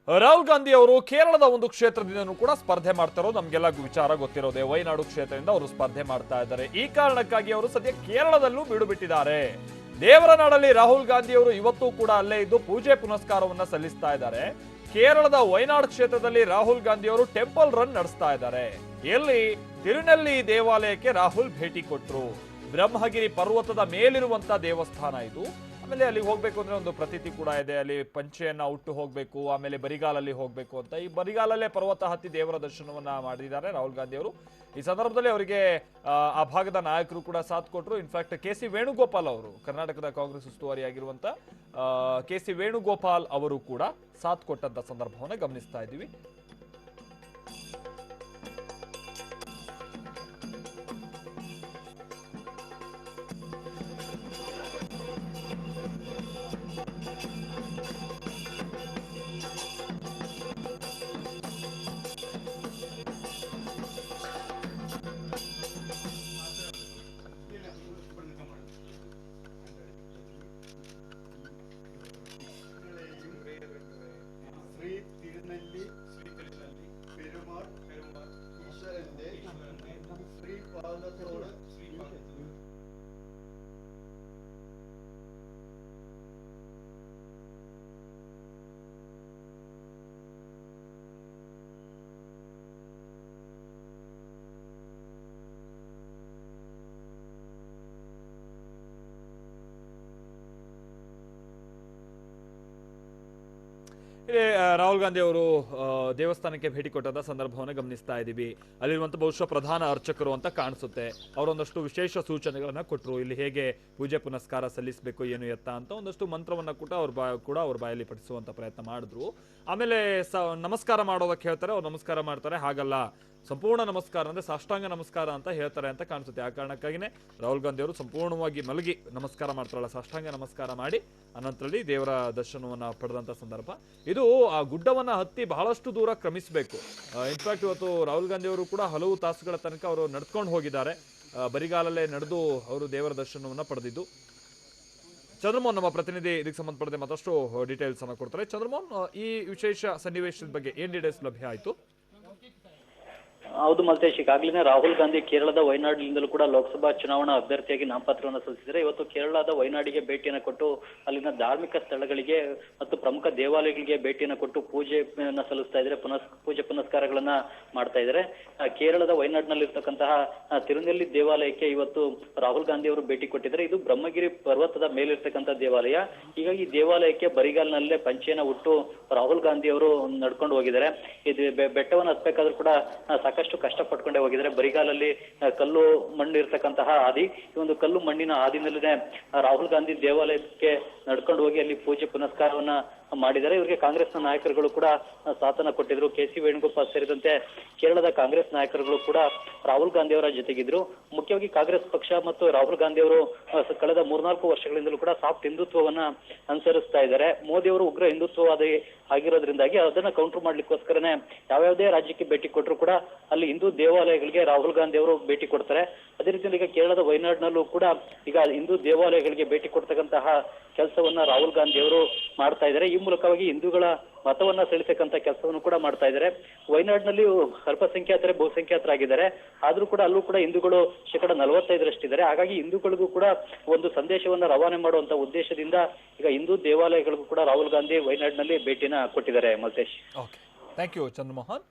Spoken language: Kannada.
ರಾಹುಲ್ ಗಾಂಧಿ ಅವರು ಕೇರಳದ ಒಂದು ಕ್ಷೇತ್ರದಿಂದನೂ ಕೂಡ ಸ್ಪರ್ಧೆ ಮಾಡ್ತಾರೋ ನಮ್ಗೆಲ್ಲ ವಿಚಾರ ಗೊತ್ತಿರೋದೆ. ವಯನಾಡು ಕ್ಷೇತ್ರದಿಂದ ಅವರು ಸ್ಪರ್ಧೆ ಮಾಡ್ತಾ ಇದ್ದಾರೆ. ಈ ಕಾರಣಕ್ಕಾಗಿ ಅವರು ಸದ್ಯ ಕೇರಳದಲ್ಲೂ ಬೀಡು ಬಿಟ್ಟಿದ್ದಾರೆ. ದೇವರ ನಾಡಲ್ಲಿ ರಾಹುಲ್ ಗಾಂಧಿ ಅವರು ಇವತ್ತು ಕೂಡ ಅಲ್ಲೇ ಇದ್ದು ಪೂಜೆ ಪುನಸ್ಕಾರವನ್ನ ಸಲ್ಲಿಸ್ತಾ ಇದ್ದಾರೆ. ಕೇರಳದ ವಯನಾಡ್ ಕ್ಷೇತ್ರದಲ್ಲಿ ರಾಹುಲ್ ಗಾಂಧಿ ಅವರು ಟೆಂಪಲ್ ರನ್ ನಡೆಸ್ತಾ ಇದ್ದಾರೆ. ಎಲ್ಲಿ ತಿರುನೆಲ್ಲಿ ದೇವಾಲಯಕ್ಕೆ ರಾಹುಲ್ ಭೇಟಿ ಕೊಟ್ಟರು. ಬ್ರಹ್ಮಗಿರಿ ಪರ್ವತದ ಮೇಲಿರುವಂತ ದೇವಸ್ಥಾನ ಇದು. ಆಮೇಲೆ ಅಲ್ಲಿ ಹೋಗ್ಬೇಕು ಅಂದ್ರೆ ಒಂದು ಪ್ರತೀತಿ ಕೂಡ ಇದೆ. ಅಲ್ಲಿ ಪಂಚೆಯನ್ನ ಉಟ್ಟು ಹೋಗ್ಬೇಕು, ಆಮೇಲೆ ಬರಿಗಾಲಲ್ಲಿ ಹೋಗ್ಬೇಕು ಅಂತ. ಈ ಬರಿಗಾಲಲ್ಲೇ ಪರ್ವತ ಹತ್ತಿ ದೇವರ ದರ್ಶನವನ್ನ ಮಾಡಿದ್ದಾರೆ ರಾಹುಲ್ ಗಾಂಧಿ ಅವರು. ಈ ಸಂದರ್ಭದಲ್ಲಿ ಅವರಿಗೆ ಆ ಭಾಗದ ನಾಯಕರು ಕೂಡ ಸಾಥ್ ಕೊಟ್ಟರು. In fact KC. ವೇಣುಗೋಪಾಲ್ ಅವರು, ಕರ್ನಾಟಕದ ಕಾಂಗ್ರೆಸ್ ಉಸ್ತುವಾರಿಯಾಗಿರುವಂತ ಕೆ.ಸಿ. ವೇಣುಗೋಪಾಲ್ ಅವರು ಕೂಡ ಸಾಥ್ ಕೊಟ್ಟಂತ ಸಂದರ್ಭವನ್ನ ಗಮನಿಸ್ತಾ ಇದ್ದೀವಿ. ರಾಹುಲ್ ಗಾಂಧಿ ಅವರು ದೇವಸ್ಥಾನಕ್ಕೆ ಭೇಟಿ ಕೊಟ್ಟಂತ ಸಂದರ್ಭವನ್ನು ಗಮನಿಸ್ತಾ ಇದ್ದೀವಿ. ಅಲ್ಲಿರುವಂತ ಬಹುಶಃ ಪ್ರಧಾನ ಅರ್ಚಕರು ಅಂತ ಕಾಣಿಸುತ್ತೆ. ಅವರೊಂದಷ್ಟು ವಿಶೇಷ ಸೂಚನೆಗಳನ್ನ ಕೊಟ್ಟರು. ಇಲ್ಲಿ ಹೇಗೆ ಪೂಜೆ ಪುನಸ್ಕಾರ ಸಲ್ಲಿಸಬೇಕು ಏನು ಎತ್ತ ಅಂತ ಒಂದಷ್ಟು ಮಂತ್ರವನ್ನ ಕೂಡ ಅವ್ರ ಬಾಯಲ್ಲಿ ಪಠಿಸುವಂತ ಪ್ರಯತ್ನ ಮಾಡಿದ್ರು. ಆಮೇಲೆ ನಮಸ್ಕಾರ ಮಾಡೋದಕ್ಕೆ ಹೇಳ್ತಾರೆ, ಅವ್ರು ನಮಸ್ಕಾರ ಮಾಡ್ತಾರೆ. ಹಾಗಲ್ಲ, ಸಂಪೂರ್ಣ ನಮಸ್ಕಾರ ಅಂದ್ರೆ ಸಾಷ್ಟಾಂಗ ನಮಸ್ಕಾರ ಅಂತ ಹೇಳ್ತಾರೆ ಅಂತ ಕಾಣಿಸುತ್ತೆ. ಆ ಕಾರಣಕ್ಕಾಗಿನೇ ರಾಹುಲ್ ಗಾಂಧಿ ಅವರು ಸಂಪೂರ್ಣವಾಗಿ ಮಲಗಿ ನಮಸ್ಕಾರ ಮಾಡ್ತಾರಲ್ಲ, ಸಾಷ್ಟಾಂಗ ನಮಸ್ಕಾರ ಮಾಡಿ ಅನಂತರಲ್ಲಿ ದೇವರ ದರ್ಶನವನ್ನ ಪಡೆದಂತ ಸಂದರ್ಭ ಇದು. ಆ ಗುಡ್ಡವನ್ನ ಹತ್ತಿ ಬಹಳಷ್ಟು ದೂರ ಕ್ರಮಿಸಬೇಕು. ಇನ್ಫ್ಯಾಕ್ಟ್ ಇವತ್ತು ರಾಹುಲ್ ಗಾಂಧಿ ಅವರು ಕೂಡ ಹಲವು ತಾಸುಗಳ ತನಕ ಅವರು ನಡ್ಕೊಂಡು ಹೋಗಿದ್ದಾರೆ. ಬರಿಗಾಲಲ್ಲೇ ನಡೆದು ಅವರು ದೇವರ ದರ್ಶನವನ್ನ ಪಡೆದಿದ್ದು. ಚಂದ್ರಮೋಹನ್ ನಮ್ಮ ಪ್ರತಿನಿಧಿ ಇದಕ್ಕೆ ಸಂಬಂಧಪಟ್ಟಂತೆ ಮತ್ತಷ್ಟು ಡೀಟೇಲ್ಸ್ ಅನ್ನ ಕೊಡ್ತಾರೆ. ಚಂದ್ರಮೋಹನ್, ಈ ವಿಶೇಷ ಸನ್ನಿವೇಶದ ಬಗ್ಗೆ ಏನ್ ಡೀಟೇಲ್ಸ್ ಲಭ್ಯ ಆಯ್ತು? ಹೌದು ಮಲ್ತೇಶ್, ಈಗಾಗಲೇ ರಾಹುಲ್ ಗಾಂಧಿ ಕೇರಳದ ವಯನಾಡಿನಿಂದಲೂ ಕೂಡ ಲೋಕಸಭಾ ಚುನಾವಣಾ ಅಭ್ಯರ್ಥಿಯಾಗಿ ನಾಮಪತ್ರವನ್ನು ಸಲ್ಲಿಸಿದರೆ ಇವತ್ತು ಕೇರಳದ ವಯನಾಡಿಗೆ ಭೇಟಿಯನ್ನು ಕೊಟ್ಟು ಅಲ್ಲಿನ ಧಾರ್ಮಿಕ ಸ್ಥಳಗಳಿಗೆ ಮತ್ತು ಪ್ರಮುಖ ದೇವಾಲಯಗಳಿಗೆ ಭೇಟಿಯನ್ನು ಕೊಟ್ಟು ಪೂಜೆಯನ್ನ ಸಲ್ಲಿಸ್ತಾ ಇದ್ದಾರೆ. ಪೂಜೆ ಪುನಸ್ಕಾರಗಳನ್ನ ಮಾಡ್ತಾ ಇದ್ದಾರೆ. ಕೇರಳದ ವಯನಾಡಿನಲ್ಲಿರ್ತಕ್ಕಂತಹ ತಿರುನೆಲ್ಲಿ ದೇವಾಲಯಕ್ಕೆ ಇವತ್ತು ರಾಹುಲ್ ಗಾಂಧಿ ಅವರು ಭೇಟಿ ಕೊಟ್ಟಿದ್ದಾರೆ. ಇದು ಬ್ರಹ್ಮಗಿರಿ ಪರ್ವತದ ಮೇಲಿರ್ತಕ್ಕಂಥ ದೇವಾಲಯ. ಹೀಗಾಗಿ ಈ ದೇವಾಲಯಕ್ಕೆ ಬರಿಗಾಲಿನಲ್ಲೇ ಪಂಚೆಯನ್ನ ಉಟ್ಟು ರಾಹುಲ್ ಗಾಂಧಿ ಅವರು ನಡ್ಕೊಂಡು ಹೋಗಿದ್ದಾರೆ. ಇದು ಬೆಟ್ಟವನ್ನು ಹತ್ಬೇಕಾದ್ರೂ ಕೂಡ ಸಾಕಷ್ಟು ಕಷ್ಟ ಪಟ್ಕೊಂಡೇ ಹೋಗಿದ್ದಾರೆ. ಬರಿಗಾಲಲ್ಲಿ ಕಲ್ಲು ಮಣ್ಣು ಇರ್ತಕ್ಕಂತಹ ಹಾದಿ, ಈ ಒಂದು ಕಲ್ಲು ಮಣ್ಣಿನ ಹಾದಿನಲ್ಲೇ ರಾಹುಲ್ ಗಾಂಧಿ ದೇವಾಲಯಕ್ಕೆ ನಡ್ಕೊಂಡು ಹೋಗಿ ಅಲ್ಲಿ ಪೂಜೆ ಪುನಸ್ಕಾರವನ್ನ ಮಾಡಿದ್ದಾರೆ. ಇವರಿಗೆ ಕಾಂಗ್ರೆಸ್ನ ನಾಯಕರುಗಳು ಕೂಡ ಸಾಥನ್ನ ಕೊಟ್ಟಿದ್ರು. ಕೆ.ಸಿ. ವೇಣುಗೋಪಾಲ್ ಸೇರಿದಂತೆ ಕೇರಳದ ಕಾಂಗ್ರೆಸ್ ನಾಯಕರುಗಳು ಕೂಡ ರಾಹುಲ್ ಗಾಂಧಿ ಅವರ ಜೊತೆಗಿದ್ರು. ಮುಖ್ಯವಾಗಿ ಕಾಂಗ್ರೆಸ್ ಪಕ್ಷ ಮತ್ತು ರಾಹುಲ್ ಗಾಂಧಿ ಅವರು ಕಳೆದ 3-4 ವರ್ಷಗಳಿಂದಲೂ ಕೂಡ ಸಾಫ್ಟ್ ಹಿಂದುತ್ವವನ್ನ ಅನುಸರಿಸ್ತಾ ಇದ್ದಾರೆ. ಮೋದಿ ಅವರು ಉಗ್ರ ಹಿಂದುತ್ವವಾದಿ ಆಗಿರೋದ್ರಿಂದಾಗಿ ಅದನ್ನ ಕೌಂಟರ್ ಮಾಡ್ಲಿಕ್ಕೋಸ್ಕರನೇ ಯಾವ್ಯಾವುದೇ ರಾಜ್ಯಕ್ಕೆ ಭೇಟಿ ಕೊಟ್ಟರು ಕೂಡ ಅಲ್ಲಿ ಹಿಂದೂ ದೇವಾಲಯಗಳಿಗೆ ರಾಹುಲ್ ಗಾಂಧಿ ಅವರು ಭೇಟಿ ಕೊಡ್ತಾರೆ. ಅದೇ ರೀತಿಯಲ್ಲಿ ಈಗ ಕೇರಳದ ವಯನಾಡ್ನಲ್ಲೂ ಕೂಡ ಈಗ ಹಿಂದೂ ದೇವಾಲಯಗಳಿಗೆ ಭೇಟಿ ಕೊಡ್ತಕ್ಕಂತಹ ಕೆಲಸವನ್ನ ರಾಹುಲ್ ಗಾಂಧಿ ಅವರು ಮಾಡ್ತಾ ಇದ್ದಾರೆ. ಈ ಮೂಲಕವಾಗಿ ಹಿಂದೂಗಳ ಮತವನ್ನ ಸೆಳೆತಕ್ಕಂತ ಕೆಲಸವನ್ನು ಕೂಡ ಮಾಡ್ತಾ ಇದ್ದಾರೆ. ವಯನಾಡ್ನಲ್ಲಿ ಅಲ್ಪಸಂಖ್ಯಾತರೇ ಬಹುಸಂಖ್ಯಾತರಾಗಿದ್ದಾರೆ. ಆದ್ರೂ ಕೂಡ ಅಲ್ಲೂ ಕೂಡ ಹಿಂದೂಗಳು 45%ರಷ್ಟಿದ್ದಾರೆ. ಹಾಗಾಗಿ ಹಿಂದೂಗಳಿಗೂ ಕೂಡ ಒಂದು ಸಂದೇಶವನ್ನ ರವಾನೆ ಮಾಡುವಂತ ಉದ್ದೇಶದಿಂದ ಈಗ ಹಿಂದೂ ದೇವಾಲಯಗಳಿಗೂ ಕೂಡ ರಾಹುಲ್ ಗಾಂಧಿ ವಯನಾಡ್ನಲ್ಲಿ ಭೇಟಿನ ಕೊಟ್ಟಿದ್ದಾರೆ. Maltesh, thank you Chandramohan.